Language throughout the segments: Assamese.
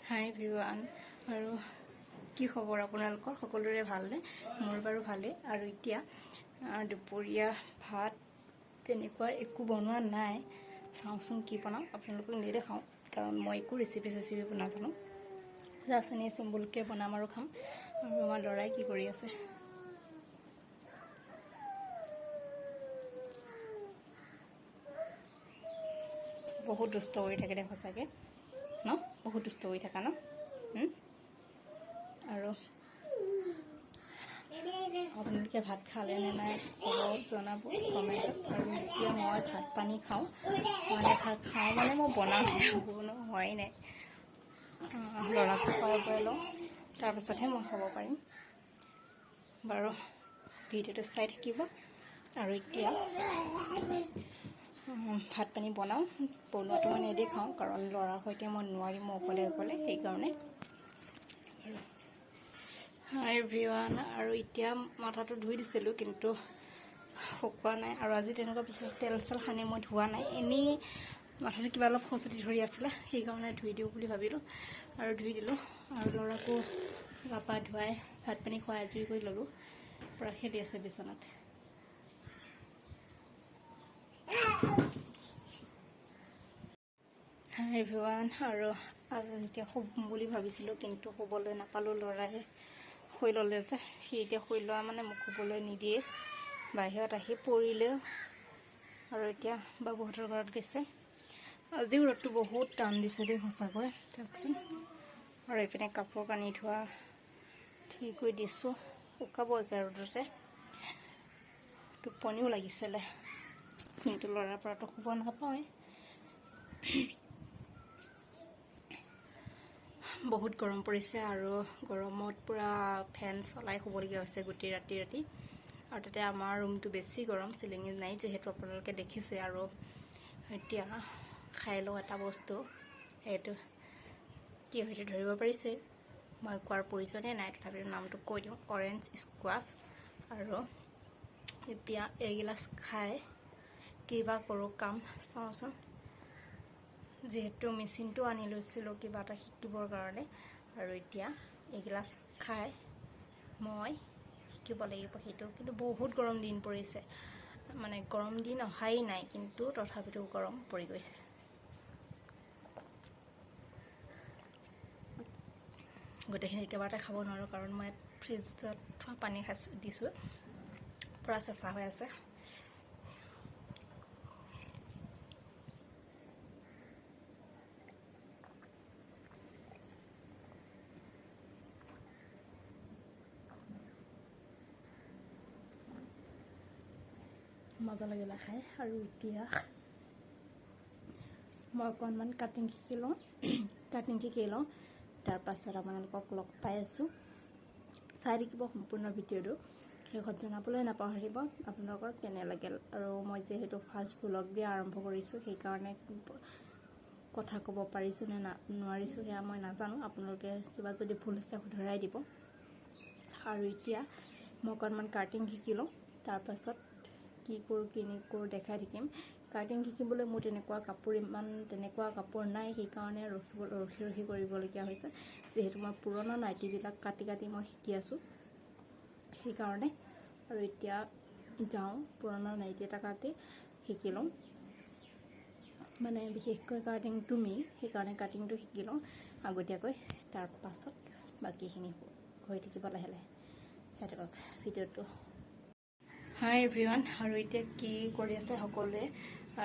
হাই এভৰিৱান আৰু কি খবৰ আপোনালোকৰ সকলোৰে ভালনে মোৰ বাৰু ভালে আৰু এতিয়া দুপৰীয়া ভাত তেনেকুৱা একো বনোৱা নাই চাওঁচোন কি বনাওঁ আপোনালোকক নেদেখাওঁ কাৰণ মই একো ৰেচিপি নাজানো জাষ্ট এনেই চিম্পলকৈ বনাম আৰু খাম আৰু আমাৰ ল'ৰাই কি কৰি আছে বহুত দুষ্ট হৈ থাকে দে সঁচাকৈ ন বহুত দুষ্ট হৈ থাকা ন আৰু আপোনালোকে ভাত খালে নে নাই খবৰ জনাব কমেণ্টত আৰু এতিয়া মই ভাত পানী খাওঁ ভাত খাওঁ মই বনাওঁ হোৱাই নাই ল'ৰাক খুৱাই বোৱাই লওঁ তাৰপিছতহে মই খাব পাৰিম বাৰু ভিডিঅ'টো চাই থাকিব আৰু এতিয়া ভাত পানী বনাওঁ বনোৱাটো মই নেদেখাওঁ কাৰণ ল'ৰাৰ সৈতে মই নোৱাৰিম মই অকলে সেইকাৰণে আৰু হাই এভৰিৱান আৰু এতিয়া মাথাটো ধুই দিছিলোঁ কিন্তু শুকোৱা নাই আৰু আজি তেনেকুৱা বিশেষ তেল চেল সানি মই ধোৱা নাই এনেই মাথাটো কিবা অলপ খজুতি ধৰি আছিলে সেইকাৰণে ধুই দিওঁ বুলি ভাবিলোঁ আৰু ধুই দিলোঁ আৰু ল'ৰাকো গা পা ধুৱাই ভাত পানী খুৱাই আজৰি কৰি ল'লোঁ পূৰা খেলি আছে বিচনাত হাই এভৰিৱান আৰু এতিয়া শুম বুলি ভাবিছিলোঁ কিন্তু শুবলৈ নাপালোঁ ল'ৰাই শুই ল'লে যে সি এতিয়া শুই লোৱা মোক শুবলৈ নিদিয়ে বাহিৰত আহি পৰিলেও আৰু এতিয়া বাবুহঁতৰ ঘৰত গৈছে আজিও ৰ'দটো বহুত টান দিছে দেই সঁচাকৈ চাওকচোন আৰু এইপিনে কাপোৰ কানি ধোৱা ঠিক কৰি দিছোঁ শুকাব একে ৰ'দতে টোপনিও লাগিছিলে কিন্তু ল'ৰাৰ পৰাতো শুব নাপাওঁৱে বহুত গৰম পৰিছে আৰু গৰমত পূৰা ফেন চলাই শুবলগীয়া হৈছে গোটেই ৰাতি আৰু তাতে আমাৰ ৰুমটো বেছি গৰম চিলিঙি নাই যিহেতু আপোনালোকে দেখিছে আৰু এতিয়া খাই লওঁ এটা বস্তু সেইটো কি হয়তো ধৰিব পাৰিছে মই কোৱাৰ প্ৰয়োজনেই নাই তথাপিও নামটো কৈ দিওঁ অৰেঞ্জ স্কোৱাছ আৰু এতিয়া এগিলাচ খাই কিবা কৰোঁ কাম চাওঁচোন যিহেতু মেচিনটো আনি লৈছিলোঁ কিবা এটা শিকিবৰ কাৰণে আৰু এতিয়া এগিলাচ খাই মই শিকিব লাগিব সেইটো কিন্তু বহুত গৰম দিন পৰিছে গৰম দিন অহাই নাই কিন্তু তথাপিতো গৰম পৰি গৈছে গোটেইখিনি একেবাৰতে খাব নোৱাৰোঁ কাৰণ মই ফ্ৰিজত থোৱা পানী দিছোঁ পূৰা চেঁচা হৈ আছে মজা লাগিলে খাই আৰু এতিয়া মই অকণমান কাটিং শিকি লওঁ তাৰপাছত আপোনালোকক লগ পাই আছোঁ চাই থাকিব সম্পূৰ্ণ ভিডিঅ'টো শেষত জনাবলৈ নাপাহৰিব আপোনালোকৰ কেনে লাগিল আৰু মই যিহেতু ফাৰ্ষ্ট ভ্লগ দিয়া আৰম্ভ কৰিছোঁ সেইকাৰণে কথা ক'ব পাৰিছোঁ নে নোৱাৰিছোঁ সেয়া মই নাজানো আপোনালোকে কিবা যদি ভুল আছে শুধৰাই দিব আৰু এতিয়া মই অকণমান কাটিং শিকি লওঁ তাৰপাছত কি কৰোঁ কি নকৰোঁ দেখাই থাকিম কাটিং শিকিবলৈ মোৰ তেনেকুৱা কাপোৰ নাই সেইকাৰণে ৰখি কৰিবলগীয়া হৈছে যিহেতু মই পুৰণা নাইটিবিলাক কাটি মই শিকি আছোঁ সেইকাৰণে আৰু এতিয়া যাওঁ পুৰণা নাইটি এটা কাটি শিকি লওঁ বিশেষকৈ কাটিংটো মেইন সেইকাৰণে কাটিংটো শিকি লওঁ আগতীয়াকৈ তাৰপাছত বাকীখিনি হৈ থাকিব লাহে লাহে চাই থাকক ভিডিঅ'টো হাই এভৰিৱান আৰু এতিয়া কি কৰি আছে সকলোৱে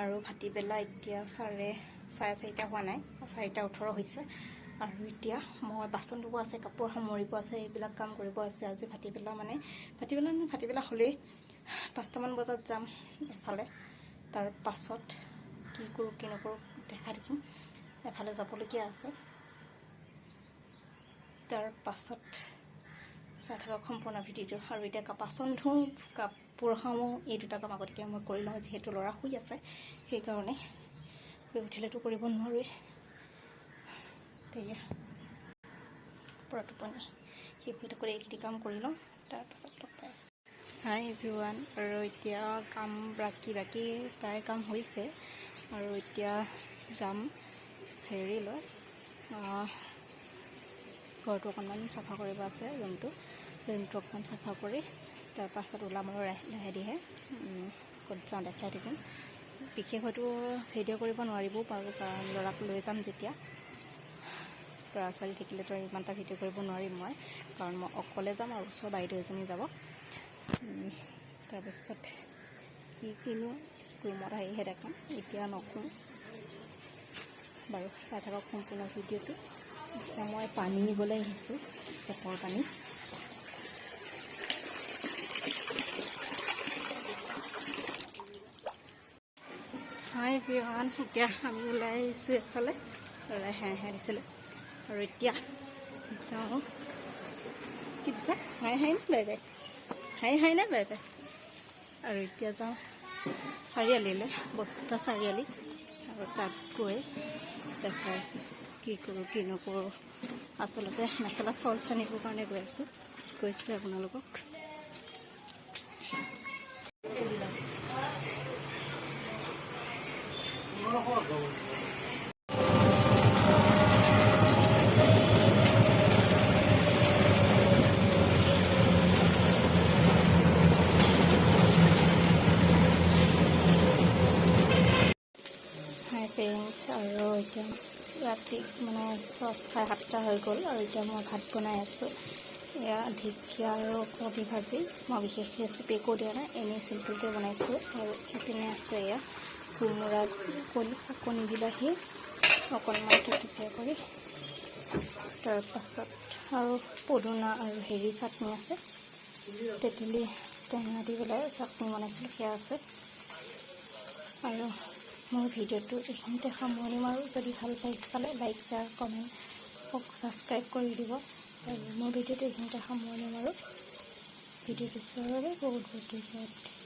আৰু ভাটিবেলা এতিয়া চাৰে 4:30 হোৱা নাই 4:18 হৈছে আৰু এতিয়া মই বাচন ধুব আছে কাপোৰ সামৰিব আছে এইবিলাক কাম কৰিব আছে আজি ভাটিবেলা হ'লেই 5টামান বজাত যাম এফালে তাৰ পাছত কি কৰোঁ কি নকৰোঁ দেখাই থাকিম এফালে যাবলগীয়া আছে তাৰ পাছত চাই থাকক সম্পূৰ্ণ ভিডিঅ'টো আৰু এতিয়া বাচন ধুওঁ কাপোৰ সামো এই দুটা কাম আগতকৈ মই কৰি লওঁ যিহেতু ল'ৰা শুই আছে সেইকাৰণে শুই উঠিলেতো কৰিব নোৱাৰোৱেই সেয়া পূৰা টোপনি সেই শুই কৰি এইখিনি কাম কৰি লওঁ তাৰপাছত লগ পাই আছোঁ হাই এভৰিৱান আৰু এতিয়া কাম বাকী প্ৰায় কাম হৈছে আৰু এতিয়া যাম হেৰিলৈ ঘৰটো অকণমান চাফা কৰিব আছে, ৰুমটো অকণমান চাফা কৰি তাৰপাছত ওলাম আৰু লাহে ক'ত যাওঁ দেখাই থাকিম। বিশেষ হয়তো ভিডিঅ' কৰিব নোৱাৰিবও পাৰোঁ, কাৰণ ল'ৰাক লৈ যাম যেতিয়া। ল'ৰা ছোৱালী থাকিলেতো ইমান এটা ভিডিঅ' কৰিব নোৱাৰিম মই, কাৰণ মই অকলে যাম আৰু ওচৰৰ বাইদেউ এজনী যাব। তাৰপিছত কিনো ৰুমত আহিহে দেখাম, এতিয়া নকওঁ বাৰু, চাই থাকক সম্পূৰ্ণ ভিডিঅ'টো। এতিয়া মই পানী নিবলৈ আহিছোঁ, টেপৰ পানী। হাই এভৰিৱান, এতিয়া আমি ওলাই আহিছোঁ এফালে, ল'ৰাই হাঁহ দিছিলে আৰু এতিয়া যাওঁ। কি দিছে? হাই নে বাই বাই? হাই নে বাই বাই? আৰু এতিয়া যাওঁ চাৰিআলিলৈ, বশিষ্ঠ চাৰিআলি, আৰু তাত গৈ দেখাইছোঁ কি কৰোঁ কি নকৰোঁ। আচলতে মেখেলা ফলছ আনিবৰ কাৰণে গৈছোঁ আপোনালোকক। আৰু এতিয়া ৰাতি মানে 6:30 হৈ গ'ল, আৰু এতিয়া মই ভাত বনাই আছোঁ। এয়া ঢেকীয়া আৰু কণী ভাজি, মই বিশেষ ৰেচিপি একো দিয়া নাই, এনেই চিম্পুলকৈ বনাইছোঁ। আৰু সেইপিনে আছে এয়া কোমোৰা, কণী বিলাহী অকণমান টুকটুকীয়া কৰি, তাৰপাছত আৰু পদুনা আৰু চাটনি আছে, তেঁতেলী টেঙা দি পেলাই চাটনি বনাইছিলোঁ, সেয়া আছে। আৰু মোৰ ভিডিঅ'টো এইখিনিতে সামৰণি মাৰোঁ। যদি ভাল পালে লাইক, শ্বেয়াৰ, কমেণ্ট, ছাবস্ক্ৰাইব কৰি দিব। আৰু মোৰ ভিডিঅ'টো এইখিনিতে সামৰণি মাৰোঁ। ভিডিঅ'টো চোৱাৰ বাবে বহুত বহুত ধন্যবাদ।